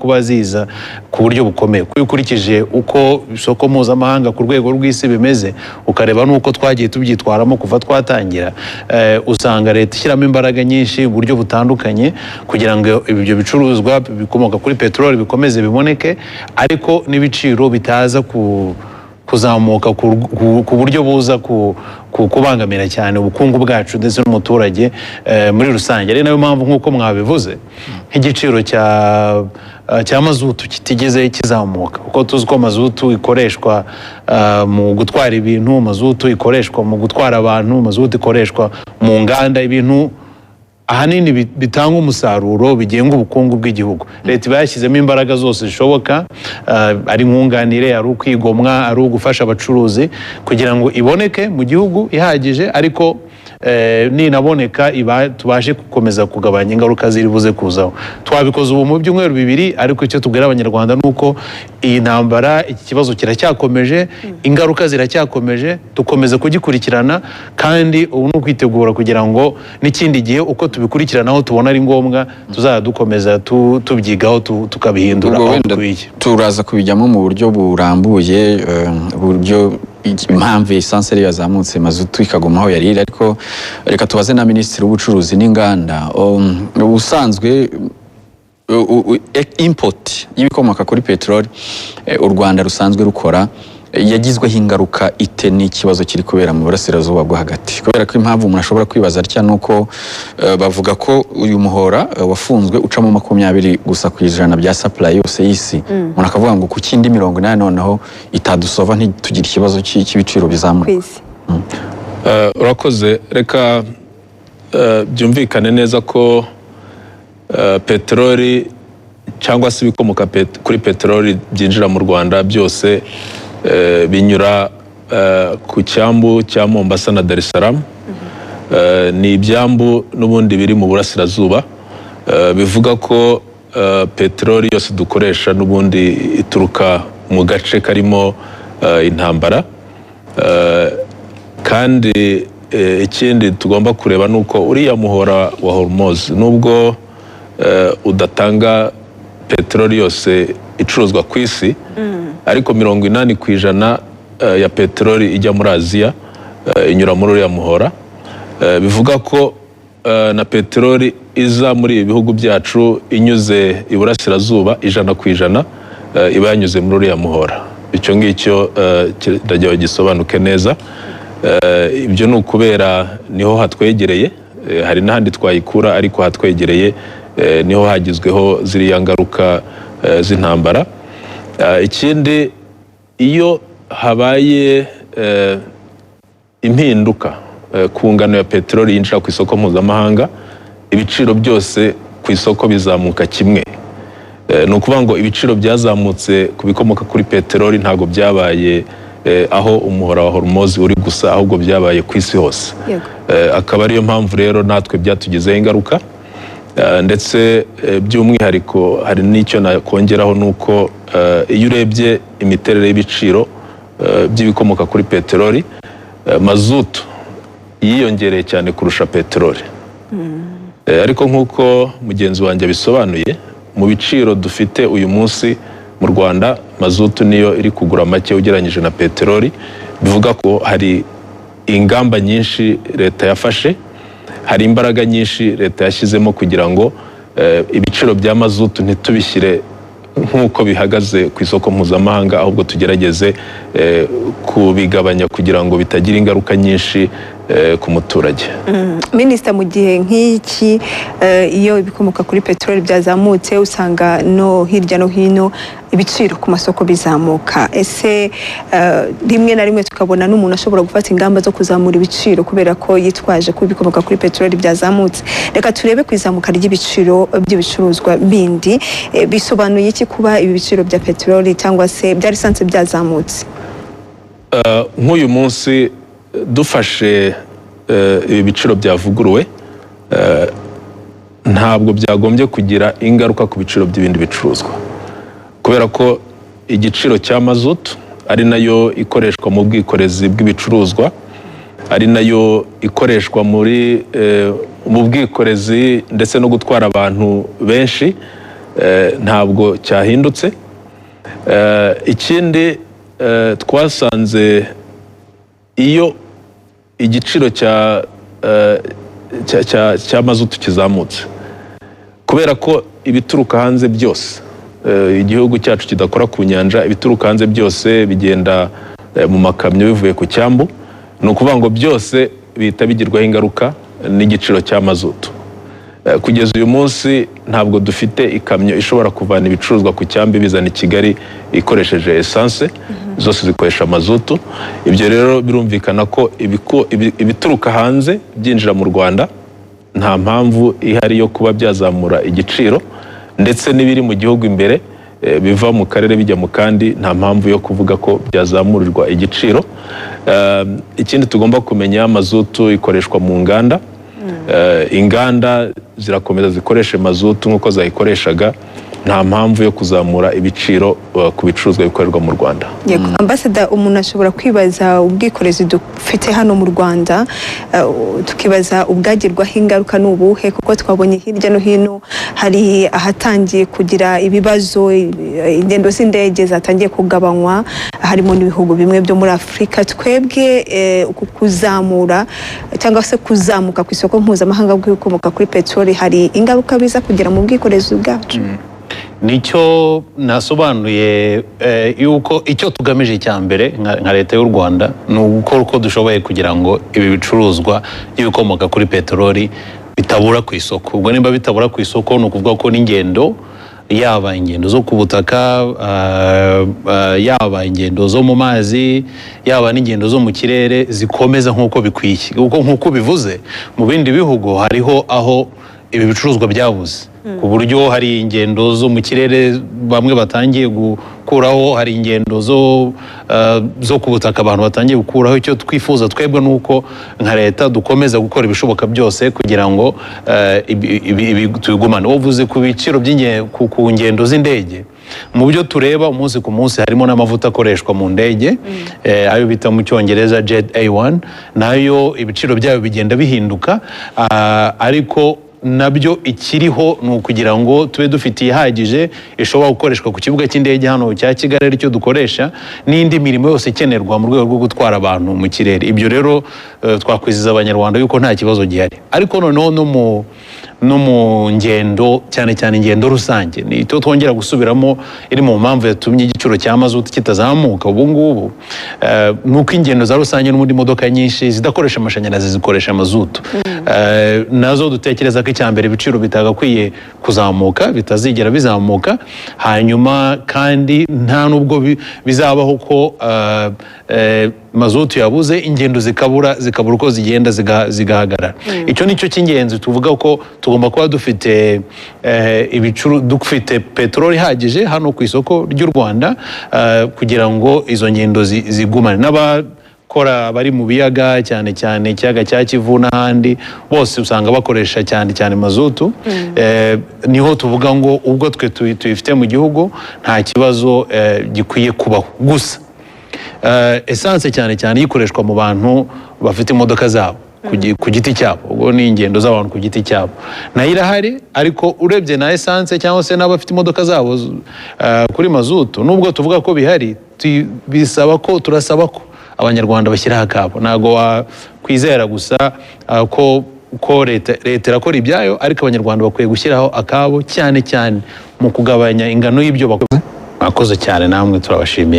kuba ziza ku buryo bukomeye ukurikije uko isoko mpuzamahanga ku rwego rw'isi bimeze ukareba n'uko twagiye tubyitwaramo kuva twatangira usanga leta ishyiramo imbaraga nyinshi mu buryo butandukanye kugira ngo ibyo bicuruzwa bikomoka kuri peteroli bikomeze biboneke ariko n'ibiciro bitaza kuzamuka ku buryo buza kubangamira cyane ubukungu bwacu ndetse n'umuturage muri rusange. ari nayo mpamvu nk'uko mwabivuze nk'igiciro cya mazutu kitigeze kizamuka kuko tuzi ko mazutu ikoreshwa mu gutwara ibintu, mazutu ikoreshwa mu gutwara abantu, mazutu ikoreshwa mu nganda, ibintu ahanini bitanga umusaruro bigenga ubukungu bw'igihugu. leta iba yashyizemo imbaraga zose zishoboka, ari nkunganire, ari ukwigomwa, ari ugufasha abacuruzi kugira ngo iboneke mu gihugu ihagije, ariko ninaboneka tubashe gukomeza kugabanya ingaruka ziri buze kuzaho. Twabikoze ubu mu byumweru 2 ariko icyo tubwira abanyarwanda nuko iyi ntambara, iki kibazo kiracyakomeje, ingaruka ziracyakomeje, dukomeza kugikurikirana kandi ubu no kwitegura kugira ngo n'ikindi gihe uko tubikurikiranaho tubona ari ngombwa tuzajya dukomeza tubyigaho tukabihindura aho bikwiye. Turaza kubijyamo mu buryo burambuye, uburyo impamvu esanseri yazamutse mazutu ikagumaho yari iri, ariko reka tubaze na Minisitiri w'Ubucuruzi n'Inganda. Ubusanzwe import y'ibikomoka kuri peteroli u Rwanda rusanzwe rukora yagizweho ingaruka ite n'ikibazo kiri kubera mu burasirazuba bwo hagati? Kubera ko impamvu umuntu ashobora kwibaza atya nuko bavuga ko uyu muhora wafunzwe ucamo 20 gusa ku% bya supply yose y'isi. Umuntu akavuga ngo ku kindi 80 noneho itadusova ntitugira ikibazo cy'ibiciro bizamuka. Urakoze. Reka byumvikane neza ko peteroli cyangwa se ibikomoka kuri peteroli byinjira mu Rwanda byose binyura ku cyambu cya Mombasa na Dar es Salaam. Ni ibyambu n'ubundi biri mu burasirazuba, bivuga ko peteroli yose dukoresha n'ubundi ituruka mu gace karimo intambara. Kandi ikindi tugomba kureba nuko uriya muhora wa Hormuz nubwo udatanga peteroli yose icuruzwa ku isi, ariko 80% ya peteroli ijya muri Aziya inyura muri uriya muhora. Bivuga ko na peteroli iza muri ibihugu byacu inyuze iburasirazuba 100% iba yanyuze muri uriya muhora. Icyo ngicyo kirajya gisobanuke neza. Ibyo ni ukubera niho hatwegereye, hari n'ahandi twayikura ariko hatwegereye niho hagizweho ziriya ngaruka z'intambara. Ikindi, iyo habaye impinduka ku ngano ya peteroli yinjira ku isoko mpuzamahanga, ibiciro byose ku isoko bizamuka kimwe. Ni ukuvuga ngo ibiciro byazamutse ku bikomoka kuri peteroli ntabwo byabaye aho umuhora wa Hormuz uri gusa, ahubwo byabaye ku isi hose. Akaba ariyo mpamvu rero natwe byatugizeho ingaruka, ndetse by'umwihariko hari n'icyo nakongeraho nuko iyo urebye imiterere y'ibiciro by'ibikomoka kuri peteroli, mazutu yiyongereye cyane kurusha peteroli. Ariko nk'uko mugenzi wanjye abisobanuye, mu biciro dufite uyu munsi mu Rwanda, mazutu niyo iri kugura make ugereranyije na peteroli. Bivuga ko hari ingamba nyinshi leta yafashe, hari imbaraga nyinshi leta yashyizemo kugira ngo ibiciro bya mazutu ntitubishyire nk'uko bihagaze ku isoko mpuzamahanga, ahubwo tugerageze kubigabanya kugira ngo bitagira ingaruka nyinshi ku muturage. Minisita, mu gihe nk'iki iyo ibikomoka kuri peteroli byazamutse usanga no hirya no hino ibiciro ku masoko bizamuka. Ese rimwe na rimwe tukabona n'umuntu ashobora gufata ingamba zo kuzamura ibiciro kubera ko yitwaje ko ibikomoka kuri peteroli byazamutse. Reka turebe ku izamuka ry'ibiciro by'ibicuruzwa bindi, bisobanuye iki kuba ibi biciro bya peteroli cyangwa se bya lisansi byazamutse? Nk'uyu munsi dufashe ibi biciro byavuguruwe, ntabwo byagombye kugira ingaruka ku biciro by'ibindi bicuruzwa, kubera ko igiciro cya mazutu ari nayo ikoreshwa mu bwikorezi bw'ibicuruzwa, ari nayo ikoreshwa mu bwikorezi ndetse no gutwara abantu benshi, ntabwo cyahindutse. Ikindi twasanze iyo igiciro cya mazutu kizamutse, kubera ko ibituruka hanze byose, igihugu cyacu kidakora ku nyanja, ibituruka hanze byose bigenda mu makamyo bivuye ku cyambu, ni ukuvuga ngo byose bihita bigirwaho ingaruka n'igiciro cya mazutu. Kugeza uyu munsi ntabwo dufite ikamyo ishobora kuvana ibicuruzwa ku cyambu bizana i Kigali ikoresheje esanse, zose zikoresha mazutu. Ibyo rero birumvikana ko ibituruka hanze byinjira mu Rwanda nta mpamvu ihari yo kuba byazamura igiciro, ndetse n'ibiri mu gihugu imbere biva mu karere bijya mu kandi nta mpamvu yo kuvuga ko byazamurirwa igiciro. Ikindi tugomba kumenya, mazutu ikoreshwa mu nganda, inganda zirakomeza zikoreshe mazutu nk'uko zayikoreshaga, nta mpamvu yo kuzamura ibiciro ku bicuruzwa bikorerwa mu Rwanda. Yego, Ambassador, umuntu ashobora kwibaza ubwikorezi dufite hano mu Rwanda, tukibaza ubwagirwaho ingaruka n'ubuhe, kuko twabonye hirya no hino hari ahatangiye kugira ibibazo, ingendo z'indege zatangiye kugabanywa, harimo n'ibihugu bimwe byo muri Afurika. Twebwe kuzamura cyangwa se kuzamuka ku isoko mpuzamahanga bw'ibikomoka kuri peteroli, hari ingaruka biza kugira mu bwikorezi bwacu? Nicyo nasobanuye, yuko icyo tugamije cya mbere nka leta y'u Rwanda ni ugukora uko dushoboye kugira ngo ibi bicuruzwa by'ibikomoka kuri peteroli bitabura ku isoko. Ubwo nimba bitabura ku isoko, ni ukuvuga ko n'ingendo, yaba ingendo zo ku butaka, yaba ingendo zo mu mazi, yaba n'ingendo zo mu kirere zikomeza nk'uko bikwiye. Nk'uko bivuze, mu bindi bihugu hariho aho ibi bicuruzwa byabuze, ku buryo hari ingendo zo mu kirere bamwe batangiye gukuraho, hari ingendo zo ku butaka abantu batangiye gukuraho. Icyo twifuza twebwe ni uko nka leta dukomeza gukora ibishoboka byose kugira ngo tubigumane. Uvuze ku biciro ku ngendo z'indege, mu byo tureba umunsi ku munsi harimo n'amavuta akoreshwa mu ndege, ayo bita mu Cyongereza Jet A1, nayo ibiciro byayo bigenda bihinduka, ariko nabyo ikiriho ni ukugira ngo tube dufite ihagije ishobora gukoreshwa ku kibuga cy'indege hano cya Kigali, aricyo dukoresha, n'indi mirimo yose ikenerwa mu rwego rwo gutwara abantu mu kirere. Ibyo rero twakwiziza abanyarwanda yuko nta kibazo gihari, ariko noneho no mu ngendo, cyane cyane ingendo rusange, ni icyo twongera gusubiramo, iri mu mpamvu yatumye igiciro cya mazutu kitazamuka ubu ngubu, nuko ingendo za rusange n'ubundi imodoka nyinshi zidakoresha amashanyarazi zikoresha mazutu. Nazo dutekereza ko icya mbere ibiciro bitagakwiye kuzamuka, bitazigera bizamuka, hanyuma kandi nta nubwo bizabaho ko mazutu yabuze ingendo zikabura uko zigenda zigahagarara. Icyo nicyo cy'ingenzi, tuvuga ko tugomba kuba dufite dufite peteroli ihagije hano ku isoko ry'u Rwanda, kugira ngo izo ngendo zigumane. N'abakora bari mu biyaga, cyane cyane ikiyaga cya Kivu n'ahandi, bose usanga bakoresha cyane cyane mazutu. Niho tuvuga ngo ubwo twe tuyifite mu gihugu nta kibazo gikwiye kubaho. Gusa esanse cyane cyane ikoreshwa mu bantu bafite imodoka zabo ku giti cyabo, ubwo ni ingendo z'abantu ku giti cyabo, nayo irahari. Ariko urebye na esanse cyangwa se n'abafite imodoka zabo kuri mazutu, nubwo tuvuga ko bihari, turasaba ko abanyarwanda bashyiraho akabo. Ntabwo wakwizera gusa ko leta irakora ibyayo, ariko abanyarwanda bakwiye gushyiraho akabo, cyane cyane mu kugabanya ingano y'ibyo bakoze. Mwakoze cyane, namwe turabashimiye.